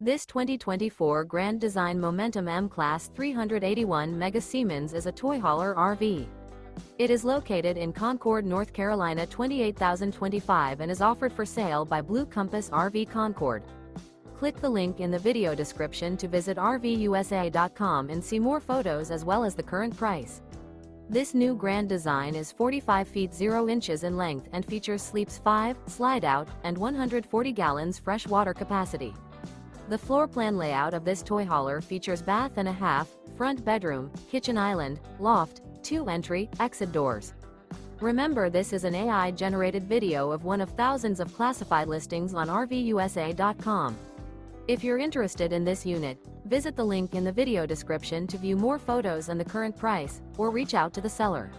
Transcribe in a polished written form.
This 2024 Grand Design Momentum M-Class 381 Mega Siemens is a toy hauler RV. It is located in Concord, North Carolina 28025 and is offered for sale by Blue Compass RV Concord. Click the link in the video description to visit RVUSA.com and see more photos as well as the current price. This new Grand Design is 45 feet 0 inches in length and features sleeps 5, slide-out, and 140 gallons fresh water capacity. The floor plan layout of this toy hauler features bath and a half, front bedroom, kitchen island, loft, 2 entry, exit doors. Remember, this is an AI-generated video of one of thousands of classified listings on RVUSA.com. If you're interested in this unit, visit the link in the video description to view more photos and the current price, or reach out to the seller.